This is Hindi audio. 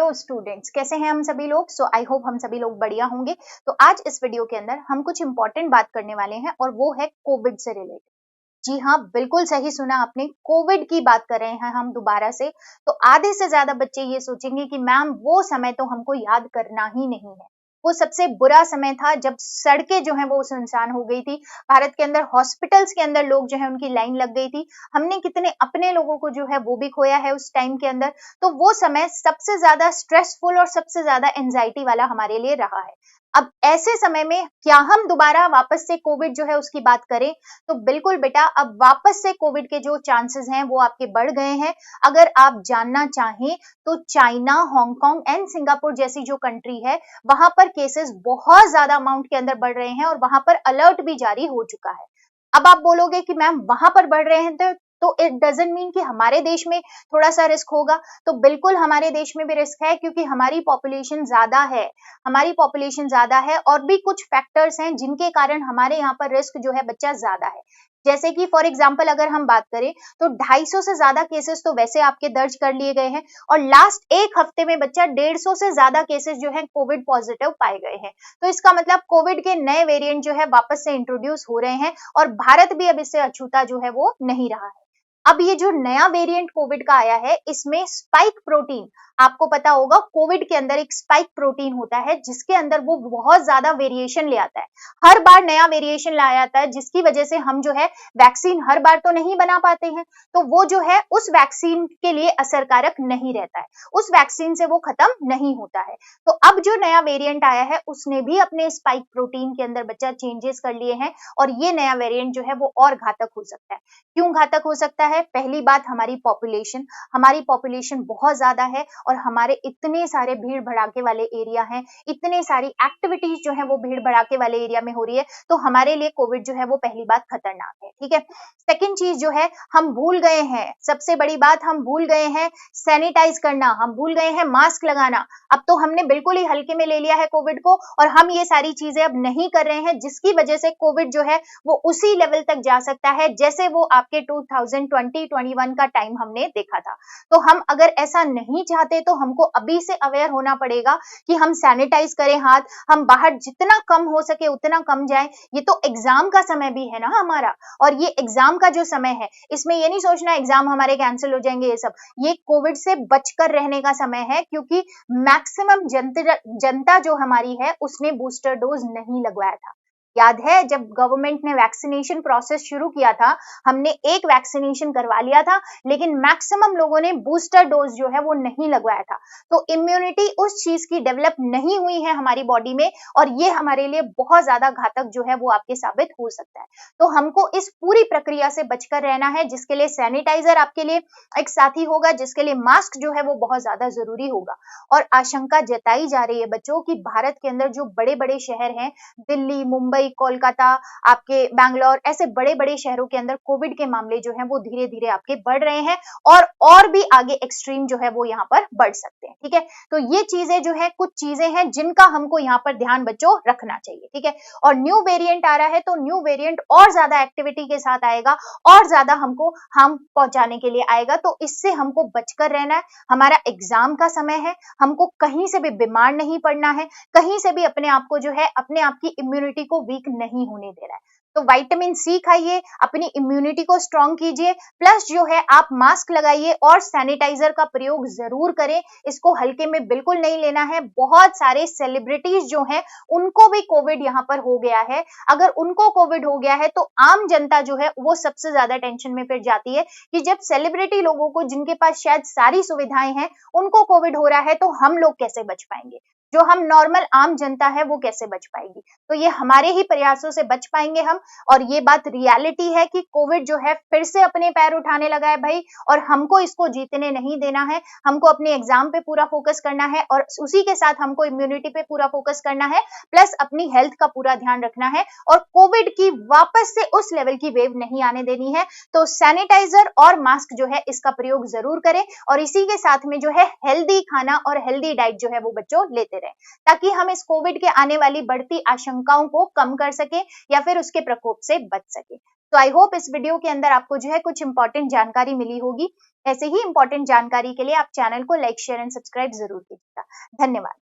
हेलो स्टूडेंट्स, कैसे हैं हम सभी लोग। आई होप हम सभी लोग बढ़िया होंगे। तो आज इस वीडियो के अंदर हम कुछ इंपॉर्टेंट बात करने वाले हैं और वो है कोविड से रिलेटेड। जी हाँ, बिल्कुल सही सुना आपने, कोविड की बात कर रहे हैं हम दोबारा से। तो आधे से ज्यादा बच्चे ये सोचेंगे कि मैम वो समय तो हमको याद करना ही नहीं है। वो सबसे बुरा समय था जब सड़कें जो है वो सुनसान हो गई थी। भारत के अंदर हॉस्पिटल्स के अंदर लोग जो है उनकी लाइन लग गई थी। हमने कितने अपने लोगों को जो है वो भी खोया है उस टाइम के अंदर। तो वो समय सबसे ज्यादा स्ट्रेसफुल और सबसे ज्यादा एंजाइटी वाला हमारे लिए रहा है। अब ऐसे समय में क्या हम दोबारा वापस से कोविड जो है उसकी बात करें? तो बिल्कुल बेटा, अब वापस से कोविड के जो चांसेस हैं वो आपके बढ़ गए हैं। अगर आप जानना चाहें तो चाइना, हांगकांग एंड सिंगापुर जैसी जो कंट्री है वहां पर केसेस बहुत ज्यादा अमाउंट के अंदर बढ़ रहे हैं और वहां पर अलर्ट भी जारी हो चुका है। अब आप बोलोगे कि मैम वहां पर बढ़ रहे हैं तो इट डजंट मीन कि हमारे देश में थोड़ा सा रिस्क होगा। तो बिल्कुल हमारे देश में भी रिस्क है, क्योंकि हमारी पॉपुलेशन ज्यादा है। हमारी पॉपुलेशन ज्यादा है और भी कुछ फैक्टर्स हैं जिनके कारण हमारे यहाँ पर रिस्क जो है बच्चा ज्यादा है। जैसे कि फॉर एग्जाम्पल अगर हम बात करें तो 250 से ज्यादा केसेस तो वैसे आपके दर्ज कर लिए गए हैं और लास्ट एक हफ्ते में बच्चा 150 से ज्यादा केसेस जो है कोविड पॉजिटिव पाए गए हैं। तो इसका मतलब कोविड के नए वेरिएंट जो है वापस से इंट्रोड्यूस हो रहे हैं और भारत भी अब इससे अछूता जो है वो नहीं रहा है। अब ये जो नया वेरिएंट कोविड का आया है इसमें स्पाइक प्रोटीन, आपको पता होगा कोविड के अंदर एक स्पाइक प्रोटीन होता है जिसके अंदर वो बहुत ज्यादा वेरिएशन ले आता है। हर बार नया वेरिएशन ला आता है जिसकी वजह से हम जो है वैक्सीन हर बार तो नहीं बना पाते हैं। तो वो जो है उस वैक्सीन के लिए असरकारक नहीं रहता है, उस वैक्सीन से वो खत्म नहीं होता है। तो अब जो नया वेरिएंट आया है उसने भी अपने स्पाइक प्रोटीन के अंदर बच्चा चेंजेस कर लिए हैं और ये नया वेरिएंट जो है वो और घातक हो सकता है। क्यों घातक हो सकता है? पहली बात, हमारी पॉपुलेशन बहुत ज्यादा है और हमारे इतने सारे भीड़ भड़ाके वाले एरिया हैं, इतने सारी एक्टिविटीज जो है वो भीड़ भड़ाके वाले एरिया में हो रही है। तो हमारे लिए कोविड जो है वो पहली बात खतरनाक है। ठीक है, सेकेंड चीज जो है हम भूल गए हैं, सबसे बड़ी बात हम भूल गए हैं सैनिटाइज करना, हम भूल गए हैं मास्क लगाना। अब तो हमने बिल्कुल ही हल्के में ले लिया है कोविड को और हम ये सारी चीजें अब नहीं कर रहे हैं, जिसकी वजह से कोविड जो है वो उसी लेवल तक जा सकता है जैसे वो आपके 2020-21 का टाइम हमने देखा था। तो हम अगर ऐसा नहीं चाहते तो हमको अभी से अवेयर होना पड़ेगा कि हम सैनिटाइज करें हाथ, हम बाहर जितना कम हो सके उतना कम जाएं। ये तो एग्जाम का समय भी है ना हमारा, और ये एग्जाम का जो समय है इसमें ये नहीं सोचना एग्जाम हमारे कैंसिल हो जाएंगे, ये सब ये कोविड से बचकर रहने का समय है। क्योंकि मैक्सिमम जनता जो हमारी है उसने बूस्टर डोज नहीं लगवाया था। याद है जब गवर्नमेंट ने वैक्सीनेशन प्रोसेस शुरू किया था, हमने एक वैक्सीनेशन करवा लिया था लेकिन मैक्सिमम लोगों ने बूस्टर डोज जो है वो नहीं लगवाया था। तो इम्यूनिटी उस चीज की डेवलप नहीं हुई है हमारी बॉडी में और ये हमारे लिए बहुत ज्यादा घातक जो है वो आपके साबित हो सकता है। तो हमको इस पूरी प्रक्रिया से बचकर रहना है, जिसके लिए सैनिटाइजर आपके लिए एक साथी होगा, जिसके लिए मास्क जो है वो बहुत ज्यादा जरूरी होगा। और आशंका जताई जा रही है बच्चों की भारत के अंदर जो बड़े बड़े शहर हैं, दिल्ली, मुंबई, कोलकाता, आपके बैंगलोर, ऐसे बड़े बड़े शहरों के अंदर कोविड के मामले जो हैं वो धीरे धीरे आपके बढ़ रहे हैं और भी आगे एक्सट्रीम जो है वो यहाँ पर बढ़ सकते हैं। ठीक है, तो ये चीजें जो है कुछ चीजें हैं जिनका हमको यहाँ पर ध्यान बच्चों रखना चाहिए। ठीक है, और न्यू वेरिएंट आ रहा है तो न्यू वेरिएंट और ज्यादा एक्टिविटी के साथ आएगा और ज्यादा हमको हार्म पहुंचाने के लिए आएगा। तो इससे हमको बचकर रहना है। हमारा एग्जाम का समय है, हमको कहीं से भी बीमार नहीं पड़ना है, कहीं से भी अपने आप को जो है अपने आप की इम्यूनिटी को वीक नहीं होने दे रहा है। तो विटामिन सी खाइए, अपनी इम्यूनिटी को स्ट्रॉन्ग कीजिए, प्लस जो है आप मास्क लगाइए और सैनिटाइजर का प्रयोग जरूर करें। इसको हल्के में बिल्कुल नहीं लेना है। बहुत सारे सेलिब्रिटीज जो हैं उनको भी कोविड यहाँ पर हो गया है। अगर उनको कोविड हो गया है तो आम जनता जो है वो सबसे ज्यादा टेंशन में फिर जाती है कि जब सेलिब्रिटी लोगों को, जिनके पास शायद सारी सुविधाएं हैं, उनको कोविड हो रहा है तो हम लोग कैसे बच पाएंगे? जो हम नॉर्मल आम जनता है वो कैसे बच पाएगी? तो ये हमारे ही प्रयासों से बच पाएंगे हम। और ये बात रियलिटी है कि कोविड जो है फिर से अपने पैर उठाने लगा है भाई, और हमको इसको जीतने नहीं देना है। हमको अपने एग्जाम पे पूरा फोकस करना है और उसी के साथ हमको इम्यूनिटी पे पूरा फोकस करना है, प्लस अपनी हेल्थ का पूरा ध्यान रखना है और कोविड की वापस से उस लेवल की वेव नहीं आने देनी है। तो सैनिटाइजर और मास्क जो है इसका प्रयोग जरूर करें और इसी के साथ में जो है हेल्दी खाना और हेल्दी डाइट जो है वो बच्चों लेते रहे, ताकि हम इस कोविड के आने वाली बढ़ती आशंकाओं को कम कर सके या फिर उसके प्रकोप से बच सके। तो आई होप इस वीडियो के अंदर आपको जो है कुछ इंपॉर्टेंट जानकारी मिली होगी। ऐसे ही इंपॉर्टेंट जानकारी के लिए आप चैनल को लाइक शेयर एंड सब्सक्राइब जरूर कीजिएगा। धन्यवाद।